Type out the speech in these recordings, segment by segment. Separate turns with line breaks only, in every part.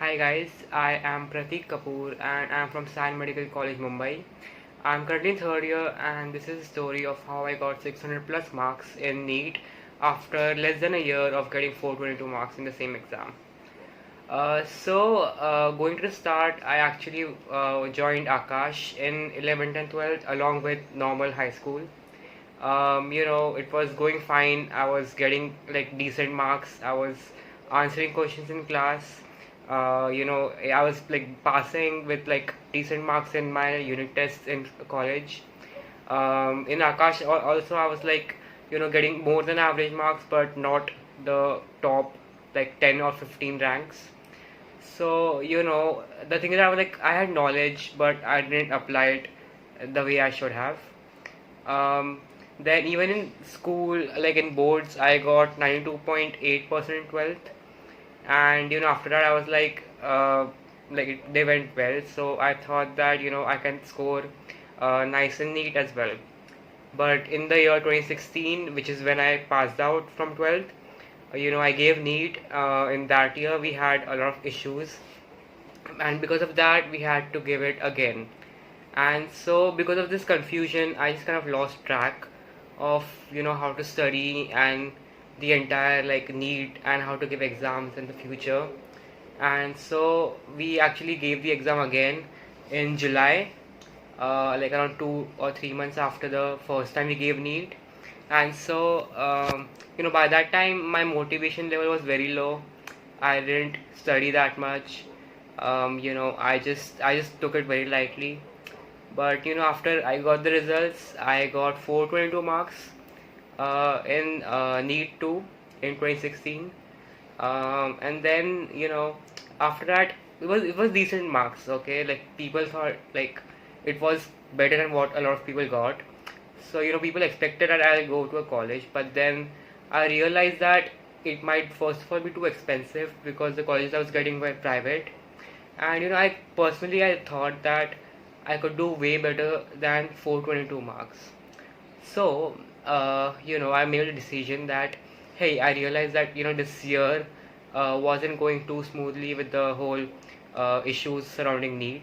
Hi guys, I am Pratik Kapoor and I am from Sion Medical College, Mumbai. I am currently in third year and this is a story of how I got 600 plus marks in NEET after less than a year of getting 422 marks in the same exam. Going to the start, I actually joined Akash in 11th and 12th along with normal high school. It was going fine. I was getting like decent marks. I was answering questions in class. I was like passing with like decent marks in my unit tests in college. In Akash also I was like getting more than average marks, but not the top like 10 or 15 ranks. So the thing is, I had knowledge, but I didn't apply it the way I should have. Um, then even in school, like in boards, I got 92.8% in 12th, and after that I was they went well. So I thought that I can score nice and neat as well. But in the year 2016, which is when I passed out from 12th, I gave NEET. In that year, we had a lot of issues, and because of that, we had to give it again. And so, because of this confusion, I just kind of lost track of how to study and the entire like NEET and how to give exams in the future. And so, we actually gave the exam again in July, like around 2 or 3 months after the first time we gave NEET. And so, by that time, my motivation level was very low. I didn't study that much. I just took it very lightly. But after I got the results, I got 422 marks in NEET 2 in 2016. And then after that it was decent marks. Okay, like people thought like it was better than what a lot of people got. So people expected that I'll go to a college, but then I realized that it might first of all be too expensive because the colleges I was getting were private, and I thought that I could do way better than 422 marks. So I made a decision that hey, I realized that this year wasn't going too smoothly with the whole issues surrounding NEET.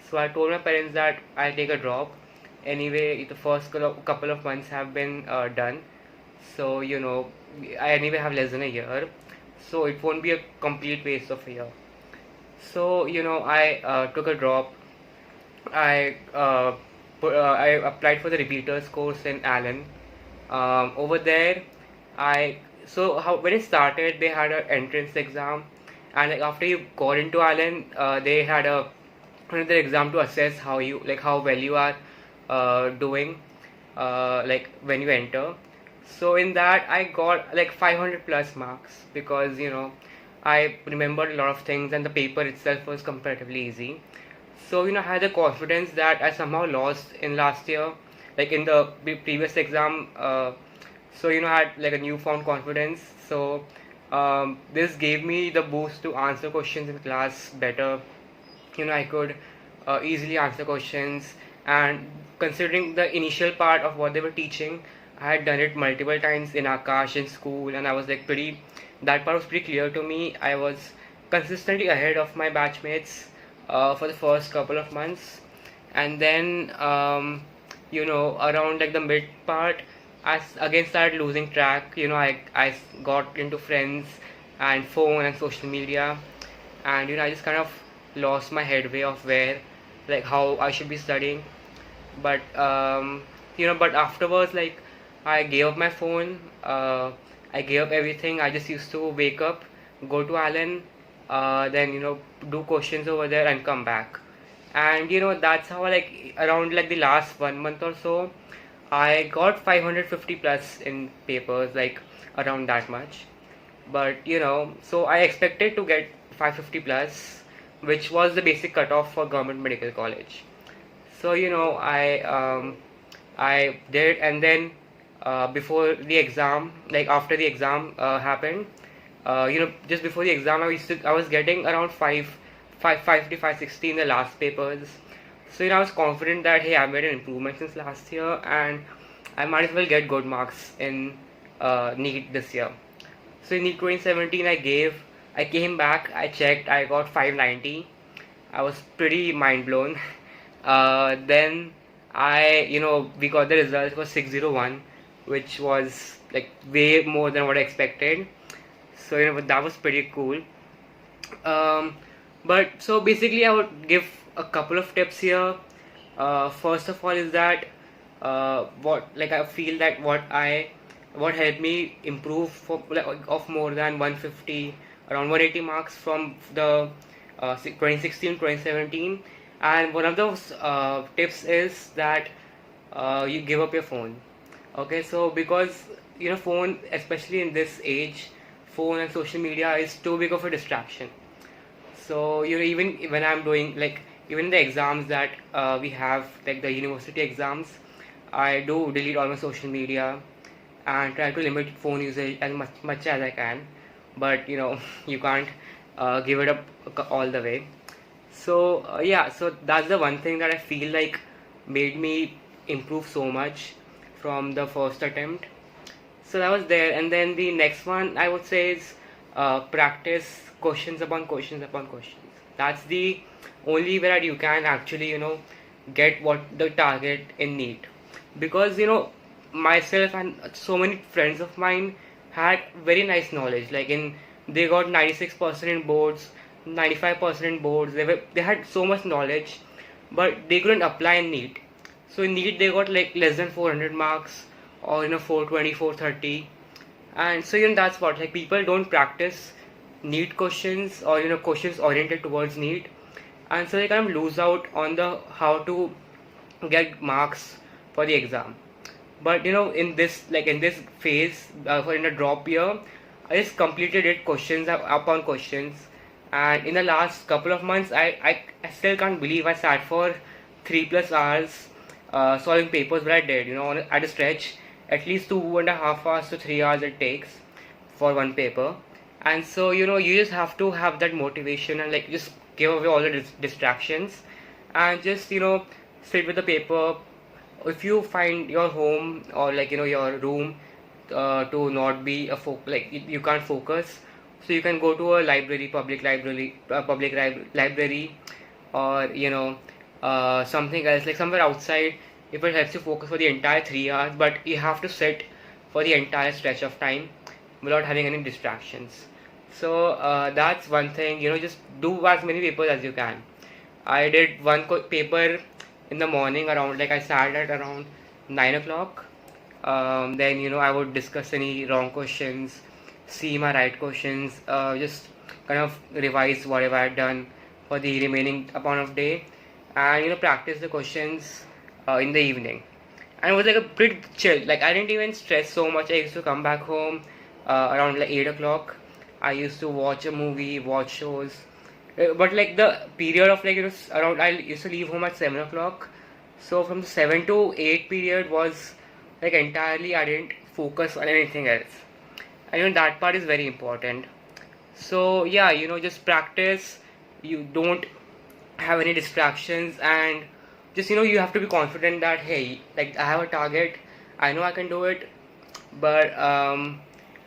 So I told my parents that I'll take a drop. Anyway, the first couple of months have been done. So I anyway have less than a year, so it won't be a complete waste of a year. So I took a drop. I applied for the repeaters course in Allen. Over there, I so how when it started, they had an entrance exam, and like after you got into Allen, they had another exam to assess how well you are doing, like when you enter. So in that, I got like 500 plus marks because I remembered a lot of things, and the paper itself was comparatively easy. So I had the confidence that I somehow lost in last year, like in the previous exam. So I had like a newfound confidence. So this gave me the boost to answer questions in class better. I could easily answer questions, and considering the initial part of what they were teaching, I had done it multiple times in Akash in school, and I was like pretty. That part was pretty clear to me. I was consistently ahead of my batchmates for the first couple of months, and then around like the mid part, again started losing track. I got into friends and phone and social media, and I just kind of lost my headway of where like how I should be studying. But but afterwards, like I gave up my phone. I gave up everything. I just used to wake up, go to Allen, then do questions over there and come back. And that's how like around like the last 1 month or so, I got 550 plus in papers, like around that much. But so I expected to get 550 plus, which was the basic cutoff for government medical college. So I did, and then before the exam, like after the exam happened, just before the exam, I was getting around 550, 560 in the last papers. So I was confident that hey, I made an improvement since last year, and I might as well get good marks in NEET this year. So in NEET 2017, I gave. I came back, I checked, I got 590. I was pretty mind blown. Then we got the result for 601, which was like way more than what I expected. So that was pretty cool. Um, but so basically, I would give a couple of tips here. First of all, is that what like I feel that what helped me improve for like, of more than 150, around 180 marks from the 2016 2017. And one of those tips is that you give up your phone. Okay, so because phone, especially in this age, phone and social media is too big of a distraction. So even when I'm doing like even the exams that we have, like the university exams, I do delete all my social media and try to limit phone usage as much as I can. But you can't give it up all the way. So yeah, so that's the one thing that I feel like made me improve so much from the first attempt. So that was there, and then the next one I would say is practice questions upon questions upon questions. That's the only way that you can actually get what the target in NEET, because myself and so many friends of mine had very nice knowledge. Like they got 96% in boards, 95% in boards. They had so much knowledge, but they couldn't apply in NEET. So in NEET they got like less than 400 marks, or 420, 430. And so that's what, like, people don't practice NEET questions, or questions oriented towards NEET, and so they kind of lose out on the how to get marks for the exam. But in this phase, for in a drop year, I just completed it questions upon questions. And in the last couple of months, I still can't believe I sat for 3+ hours solving papers. But I did, at a stretch, at least 2.5 hours to 3 hours it takes for one paper. And so you just have to have that motivation, and like just give away all the distractions, and just sit with the paper. If you find your home, or like your room to not be like you can't focus, so you can go to a library, library, or something else, like somewhere outside, if it helps you focus for the entire 3 hours. But you have to sit for the entire stretch of time without having any distractions. So that's one thing. Just do as many papers as you can. I did one paper in the morning, around, like, I sat at around 9 o'clock. Then I would discuss any wrong questions, see my right questions, just kind of revise whatever I had done for the remaining amount of day, and practice the questions in the evening. And it was like a pretty chill. Like, I didn't even stress so much. I used to come back home around like 8 o'clock. I used to watch a movie, watch shows. But like the period of like around, I used to leave home at 7 o'clock. So from the 7 to 8 period was like entirely, I didn't focus on anything else. And that part is very important. So yeah, just practice. You don't have any distractions, and just you have to be confident that, hey, like, I have a target, I know I can do it. But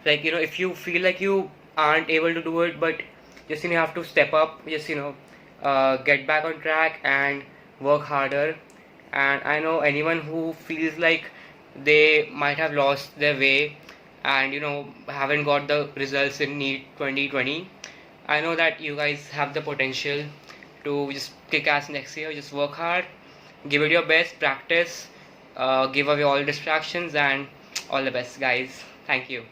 like if you feel like you aren't able to do it, but just you have to step up, just get back on track and work harder. And I know anyone who feels like they might have lost their way, and haven't got the results in NEET 2020, I know that you guys have the potential to just kick ass next year. Just work hard, give it your best, practice, give away all distractions, and all the best, guys. Thank you.